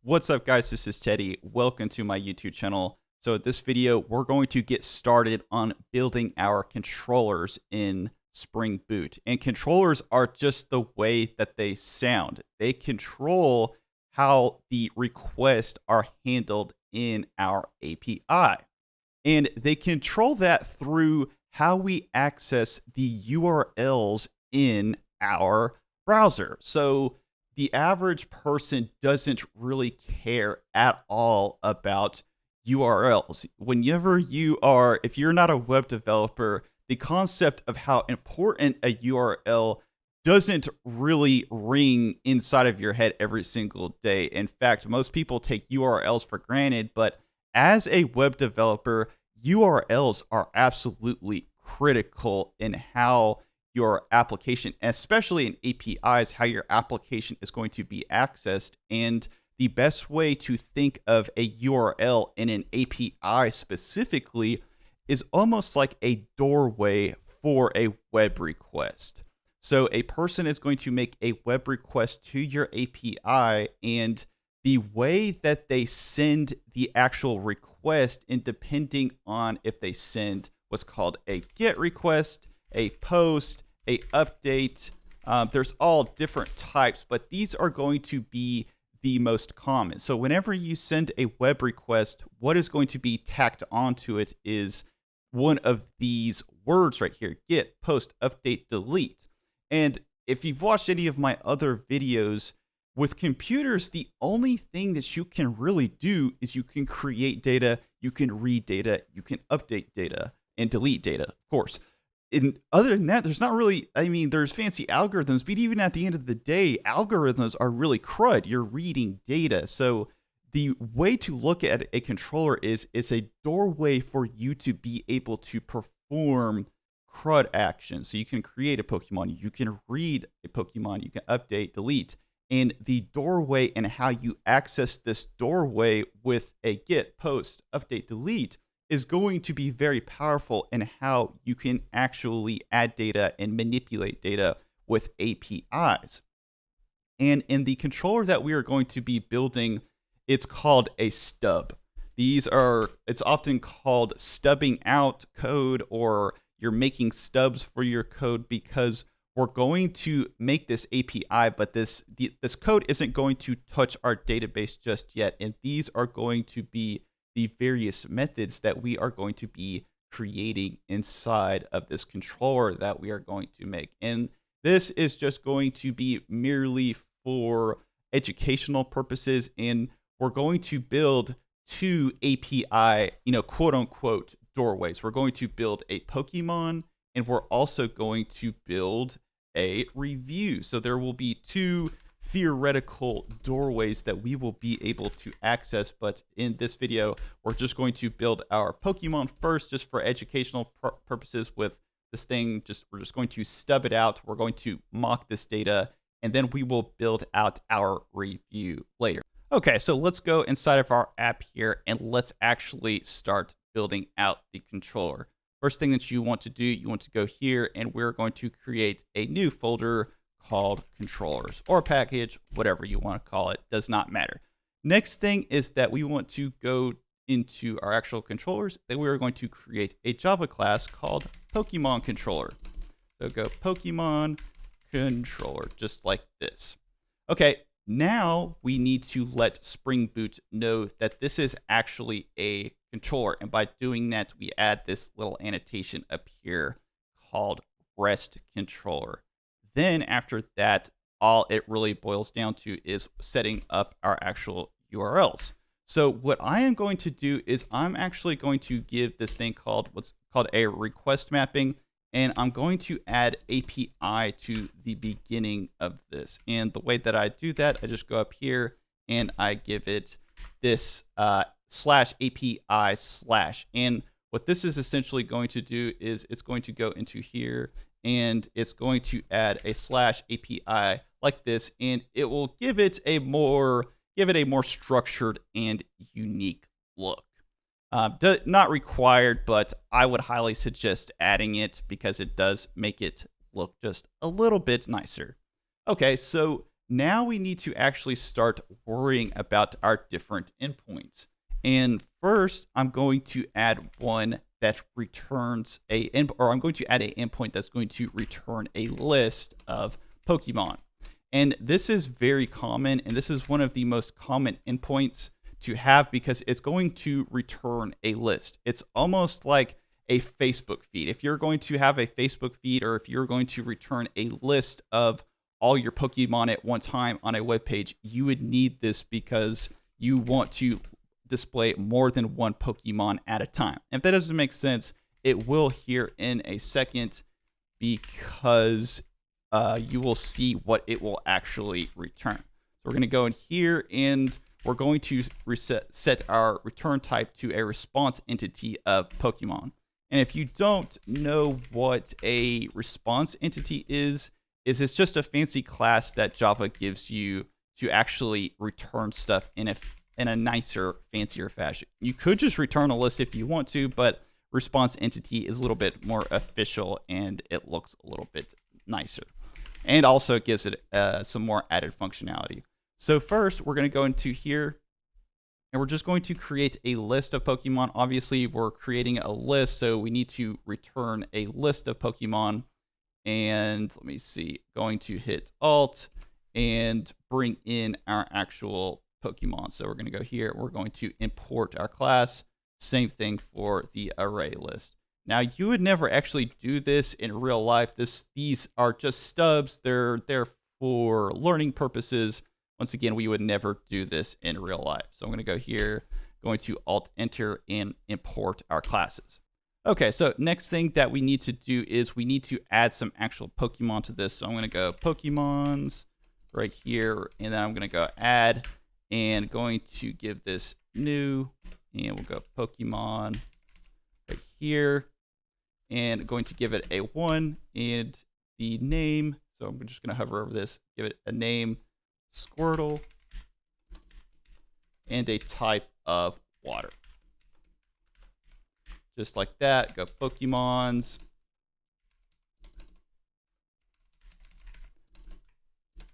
What's up, guys? This is Teddy. Welcome to my YouTube channel. So in this video, we're going to get started on building our controllers in Spring Boot. And controllers are just the way that they sound. They control how the requests are handled in our API. And they control that through how we access the URLs in our browser. So the average person doesn't really care at all about URLs. If you're not a web developer, the concept of how important a URL doesn't really ring inside of your head every single day. In fact, most people take URLs for granted, but as a web developer, URLs are absolutely critical in how your application, especially in APIs, how your application is going to be accessed. And the best way to think of a URL in an API specifically is almost like a doorway for a web request. So a person is going to make a web request to your API, and the way that they send the actual request, and depending on if they send what's called a GET request, a POST, a update, there's all different types, but these are going to be the most common. So whenever you send a web request, what is going to be tacked onto it is one of these words right here: GET, POST, update, delete. And if you've watched any of my other videos, with computers, the only thing that you can really do is you can create data, you can read data, you can update data, and delete data, of course. And other than that, there's not really, there's fancy algorithms, but even at the end of the day, algorithms are really crud. You're reading data. So the way to look at a controller is it's a doorway for you to be able to perform CRUD actions. So you can create a Pokemon, you can read a Pokemon, you can update, delete. And the doorway and how you access this doorway with a GET, POST, update, delete is going to be very powerful in how you can actually add data and manipulate data with APIs. And in the controller that we are going to be building, it's called a stub. It's often called stubbing out code, or you're making stubs for your code, because we're going to make this API, but this code isn't going to touch our database just yet. And these are going to be the various methods that we are going to be creating inside of this controller that we are going to make. And this is just going to be merely for educational purposes. And we're going to build two API, quote unquote, doorways. We're going to build a Pokemon, and we're also going to build a review. So there will be two theoretical doorways that we will be able to access, but in this video we're just going to build our Pokemon first, just for educational purposes. With this thing, we're just going to stub it out, we're going to mock this data, and then we will build out our review later. Okay, so let's go inside of our app here and let's actually start building out the controller. First thing that you want to do, you want to go here, and we're going to create a new folder called controllers, or package, whatever you want to call it, does not matter. Next thing is that we want to go into our actual controllers. Then we are going to create a Java class called Pokemon controller. So go Pokemon controller, just like this. Okay, now we need to let Spring Boot know that this is actually a controller. And by doing that, we add this little annotation up here called REST controller. Then after that, all it really boils down to is setting up our actual URLs. So what I am going to do is I'm actually going to give this thing called what's called a request mapping, and I'm going to add API to the beginning of this. And the way that I do that, I just go up here and I give it this /API/. And what this is essentially going to do is it's going to go into here, and it's going to add a /API like this, and it will give it a more structured and unique look. Not required, but I would highly suggest adding it because it does make it look just a little bit nicer. Okay, so now we need to actually start worrying about our different endpoints. And first, I'm going to add one that returns I'm going to add an endpoint that's going to return a list of Pokemon. And this is very common, and this is one of the most common endpoints to have because it's going to return a list. It's almost like a Facebook feed. If you're going to have a Facebook feed, or if you're going to return a list of all your Pokemon at one time on a web page, you would need this because you want to display more than one Pokemon at a time. If that doesn't make sense, it will here in a second, because you will see what it will actually return. So we're going to go in here and we're going to set our return type to a response entity of Pokemon. And if you don't know what a response entity is it's just a fancy class that Java gives you to actually return stuff in a nicer, fancier fashion. You could just return a list if you want to, but response entity is a little bit more official and it looks a little bit nicer. And also it gives it some more added functionality. So first, we're going to go into here and we're just going to create a list of Pokemon. Obviously, we're creating a list, so we need to return a list of Pokemon. And let me see, going to hit Alt and bring in our actual Pokemon. So we're going to go here. We're going to import our class. Same thing for the array list. Now, you would never actually do this in real life. These are just stubs. They're there for learning purposes. Once again, we would never do this in real life. So I'm going to go here, going to Alt-Enter and import our classes. Okay, so next thing that we need to do is we need to add some actual Pokemon to this. So I'm going to go Pokemons right here, and then I'm going to go add, and going to give this new, and we'll go Pokemon right here, and going to give it a 1, and the name, so I'm just going to hover over this, give it a name, Squirtle, and a type of water. Just like that, go Pokemons,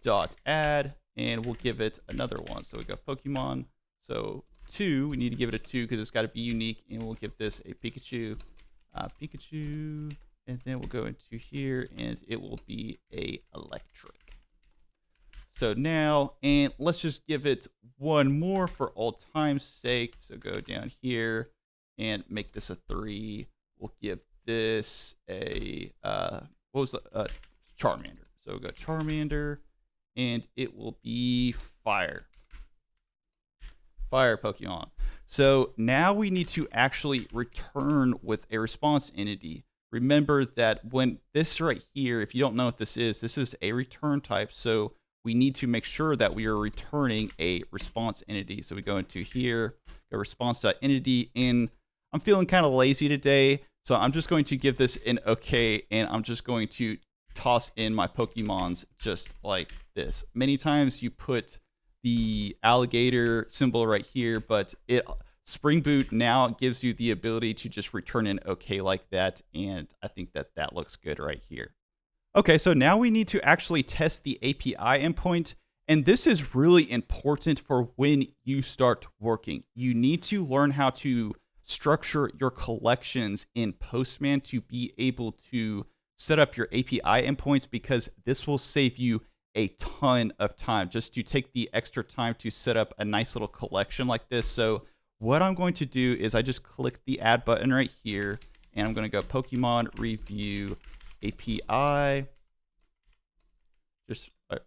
dot add, and we'll give it another one. So we got Pokemon, so 2, we need to give it a 2 because it's got to be unique, and we'll give this a Pikachu, Pikachu, and then we'll go into here, and it will be a electric. So now, and let's just give it one more for old time's sake. So go down here and make this a 3. We'll give this a, what was the, Charmander. So we'll go Charmander, and it will be Fire Pokemon. So now we need to actually return with a response entity. Remember that when this right here, if you don't know what this is a return type. So we need to make sure that we are returning a response entity. So we go into here, go response.entity, and I'm feeling kind of lazy today. So I'm just going to give this an okay, and I'm just going to toss in my Pokemons just like this. Many times you put the alligator symbol right here, but Spring Boot now gives you the ability to just return an okay like that, and I think that that looks good right here. Okay, so now we need to actually test the API endpoint, and this is really important for when you start working. You need to learn how to structure your collections in Postman to be able to set up your API endpoints, because this will save you a ton of time just to take the extra time to set up a nice little collection like this. So what I'm going to do is I just click the add button right here, and I'm going to go Pokemon Review API, just right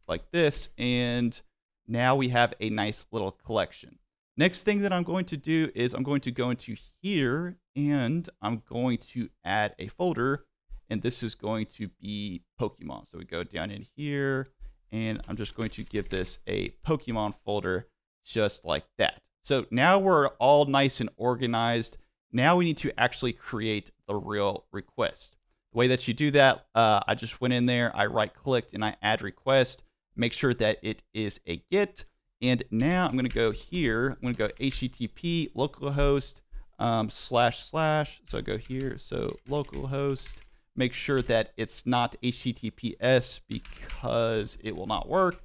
like this, and now we have a nice little collection. Next thing that I'm going to do is I'm going to go into here, and I'm going to add a folder, and this is going to be Pokemon. So we go down in here, and I'm just going to give this a Pokemon folder just like that. So now we're all nice and organized. Now we need to actually create the real request. The way that you do that, I just went in there, I right-clicked, and I add request. Make sure that it is a GET. And now I'm going to go here. I'm going to go HTTP localhost // So I go here. So localhost. Make sure that it's not HTTPS because it will not work.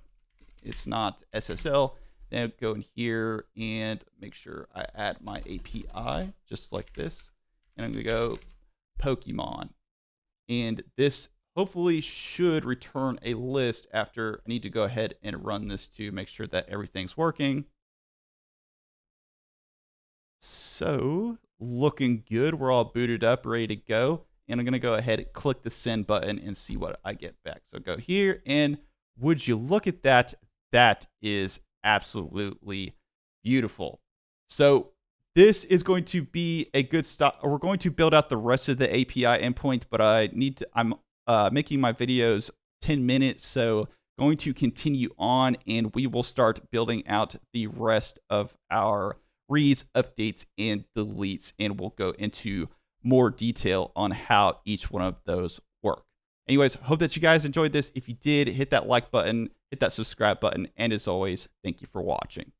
It's not SSL. Then go in here and make sure I add my API just like this. And I'm going to go Pokemon. And this hopefully should return a list after I need to go ahead and run this to make sure that everything's working. So looking good. We're all booted up, ready to go. And I'm going to go ahead and click the send button and see what I get back. So go here, and would you look at that? That is absolutely beautiful. So this is going to be a good stop. We're going to build out the rest of the API endpoint, but I'm making my videos 10 minutes. So going to continue on, and we will start building out the rest of our reads, updates, and deletes, and we'll go into more detail on how each one of those work. Anyways, hope that you guys enjoyed this. If you did, hit that like button, hit that subscribe button, and as always, thank you for watching.